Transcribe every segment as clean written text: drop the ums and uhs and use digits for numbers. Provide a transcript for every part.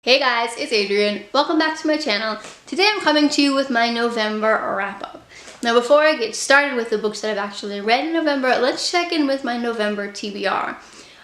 Hey guys, it's Adrian. Welcome back to my channel. Today I'm coming to you with my November wrap-up. Now before I get started with the books that I've actually read in November, let's check in with my November TBR.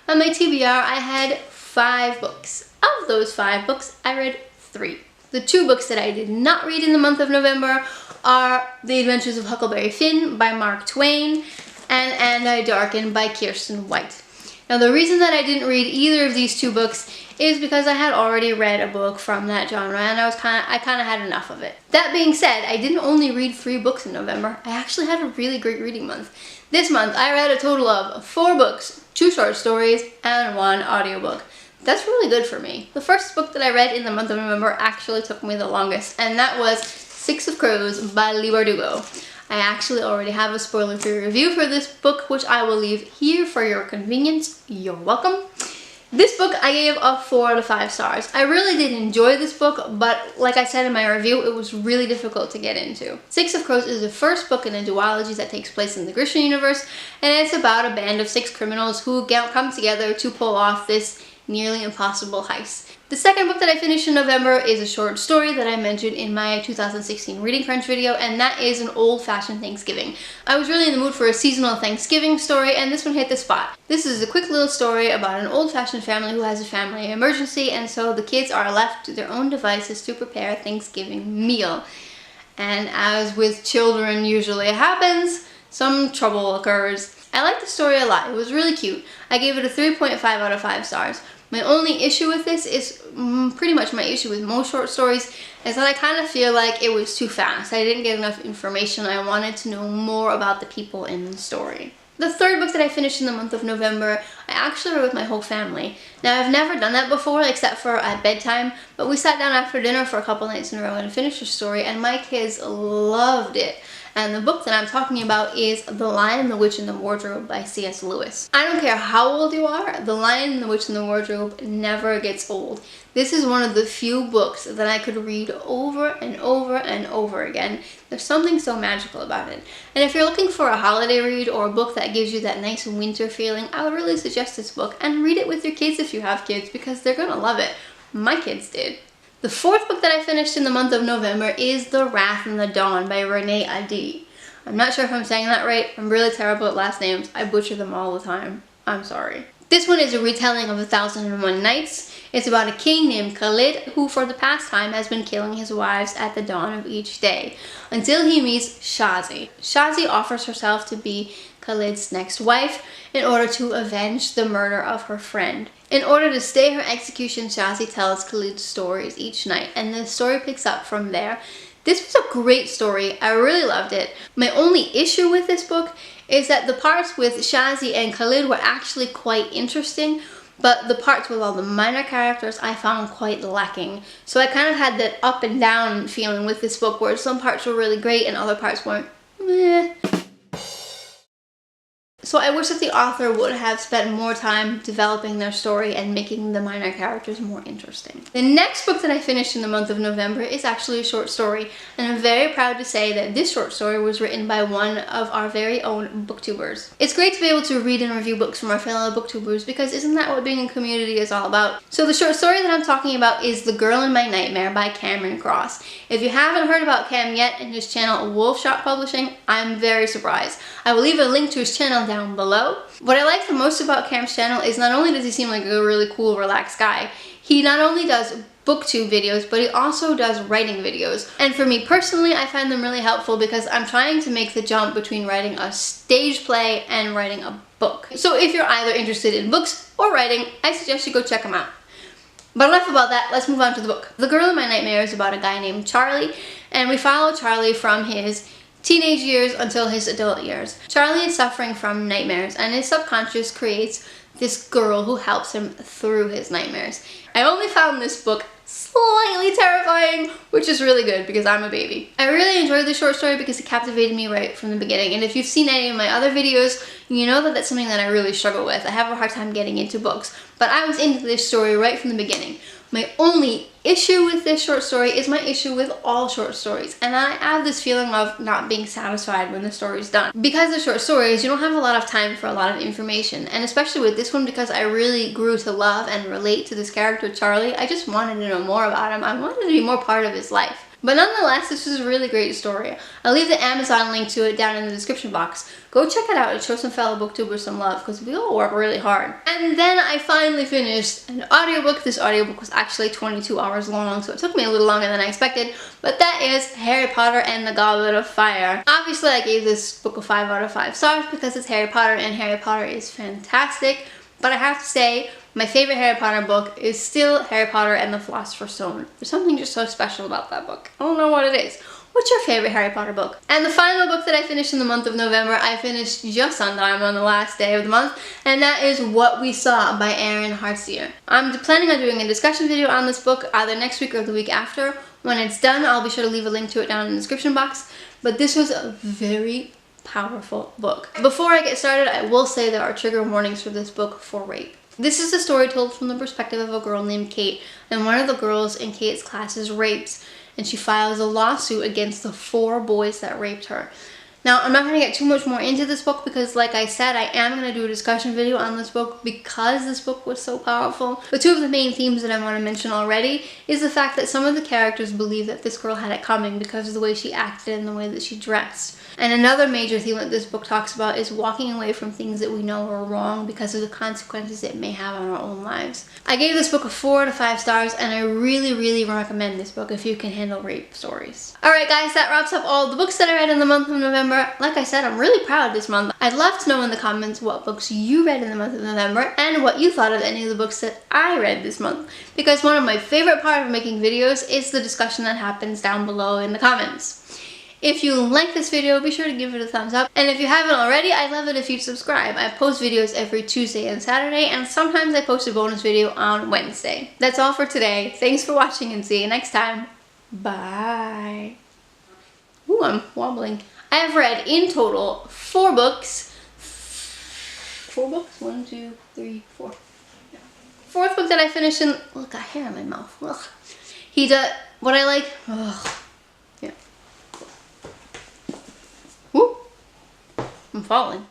On my TBR, I had 5 books. Of those 5 books, I read 3. The 2 books that I did not read in the month of November are The Adventures of Huckleberry Finn by Mark Twain and I Darken by Kiersten White. Now the reason that I didn't read either of these 2 books is because I had already read a book from that genre and I kind of had enough of it. That being said, I didn't only read 3 books in November. I actually had a really great reading month. This month I read a total of 4 books, 2 short stories, and 1 audiobook. That's really good for me. The first book that I read in the month of November actually took me the longest, and that was Six of Crows by Leigh Bardugo. I actually already have a spoiler-free review for this book, which I will leave here for your convenience. You're welcome. This book I gave a 4 out of 5 stars. I really did enjoy this book, but like I said in my review, it was really difficult to get into. Six of Crows is the first book in a duology that takes place in the Grisham universe, and it's about a band of 6 criminals who come together to pull off this nearly impossible heist. The second book that I finished in November is a short story that I mentioned in my 2016 Reading Crunch video, and that is An Old-Fashioned Thanksgiving. I was really in the mood for a seasonal Thanksgiving story, and this one hit the spot. This is a quick little story about an old-fashioned family who has a family emergency, and so the kids are left to their own devices to prepare a Thanksgiving meal. And as with children usually happens, some trouble occurs. I liked the story a lot. It was really cute. I gave it a 3.5 out of 5 stars. My only issue with this is pretty much my issue with most short stories, is that I kind of feel like it was too fast. I didn't get enough information. I wanted to know more about the people in the story. The third book that I finished in the month of November, I actually read with my whole family. Now, I've never done that before except for at bedtime, but we sat down after dinner for a couple nights in a row and finished the story, and my kids loved it. And the book that I'm talking about is The Lion, the Witch, and the Wardrobe by C.S. Lewis. I don't care how old you are, The Lion, the Witch, and the Wardrobe never gets old. This is one of the few books that I could read over and over and over again. There's something so magical about it. And if you're looking for a holiday read or a book that gives you that nice winter feeling, I would really suggest this book, and read it with your kids if you have kids, because they're gonna love it. My kids did. The fourth book that I finished in the month of November is The Wrath and the Dawn by Renee Adi. I'm not sure if I'm saying that right. I'm really terrible at last names. I butcher them all the time. I'm sorry. This one is a retelling of 1001 Nights. It's about a king named Khalid who for the past time has been killing his wives at the dawn of each day until he meets Shazi. Shazi offers herself to be Khalid's next wife in order to avenge the murder of her friend. In order to stay her execution, Shazi tells Khalid stories each night, and the story picks up from there. This was a great story. I really loved it. My only issue with this book is that the parts with Shazi and Khalid were actually quite interesting, but the parts with all the minor characters I found quite lacking. So I kind of had that up and down feeling with this book, where some parts were really great and other parts weren't meh. So I wish that the author would have spent more time developing their story and making the minor characters more interesting. The next book that I finished in the month of November is actually a short story, and I'm very proud to say that this short story was written by one of our very own booktubers. It's great to be able to read and review books from our fellow booktubers, because isn't that what being in community is all about? So the short story that I'm talking about is The Girl in My Nightmare by Cameron Cross. If you haven't heard about Cam yet and his channel Wolfshot Publishing, I'm very surprised. I will leave a link to his channel down below. What I like the most about Cam's channel is not only does he seem like a really cool, relaxed guy, he not only does booktube videos, but he also does writing videos. And for me personally, I find them really helpful because I'm trying to make the jump between writing a stage play and writing a book. So if you're either interested in books or writing, I suggest you go check him out. But enough about that, let's move on to the book. The Girl in My Nightmare is about a guy named Charlie, and we follow Charlie from his teenage years until his adult years. Charlie is suffering from nightmares, and his subconscious creates this girl who helps him through his nightmares. I only found this book slightly terrifying, which is really good because I'm a baby. I really enjoyed the short story because it captivated me right from the beginning, and if you've seen any of my other videos, you know that that's something that I really struggle with. I have a hard time getting into books, but I was into this story right from the beginning. My only issue with this short story is my issue with all short stories, and I have this feeling of not being satisfied when the story's done. Because they're short stories, you don't have a lot of time for a lot of information, and especially with this one, because I really grew to love and relate to this character Charlie, I just wanted to know more about him. I wanted to be more part of his life. But nonetheless, this was a really great story. I'll leave the Amazon link to it down in the description box. Go check it out and show some fellow booktubers some love, because we all work really hard. And then I finally finished an audiobook. This audiobook was actually 22 hours long, so it took me a little longer than I expected. But that is Harry Potter and the Goblet of Fire. Obviously, I gave this book a 5 out of 5 stars because it's Harry Potter, and Harry Potter is fantastic. But I have to say, my favorite Harry Potter book is still Harry Potter and the Philosopher's Stone. There's something just so special about that book. I don't know what it is. What's your favorite Harry Potter book? And the final book that I finished in the month of November, I finished just on time on the last day of the month, and that is What We Saw by Aaron Hartzier. I'm planning on doing a discussion video on this book either next week or the week after. When it's done, I'll be sure to leave a link to it down in the description box. But this was a very powerful book. Before I get started, I will say there are trigger warnings for this book for rape. This is a story told from the perspective of a girl named Kate, and one of the girls in Kate's class is raped, and she files a lawsuit against the 4 boys that raped her. Now, I'm not going to get too much more into this book because, like I said, I am going to do a discussion video on this book because this book was so powerful. But 2 of the main themes that I want to mention already is the fact that some of the characters believe that this girl had it coming because of the way she acted and the way that she dressed. And another major theme that this book talks about is walking away from things that we know are wrong because of the consequences it may have on our own lives. I gave this book a 4 out of 5 stars, and I really, really recommend this book if you can handle rape stories. Alright guys, that wraps up all the books that I read in the month of November. Like I said, I'm really proud this month. I'd love to know in the comments what books you read in the month of November and what you thought of any of the books that I read this month. Because one of my favorite parts of making videos is the discussion that happens down below in the comments. If you like this video, be sure to give it a thumbs up. And if you haven't already, I'd love it if you'd subscribe. I post videos every Tuesday and Saturday, and sometimes I post a bonus video on Wednesday. That's all for today. Thanks for watching, and see you next time. Bye. Ooh, I'm wobbling. I have read in total 4 books. 4 books? 1, 2, 3, 4. Yeah. 4th book that I finished in... Look, I got hair in my mouth. Ugh. He does... What I like... Ugh. Yeah. Woo! I'm falling.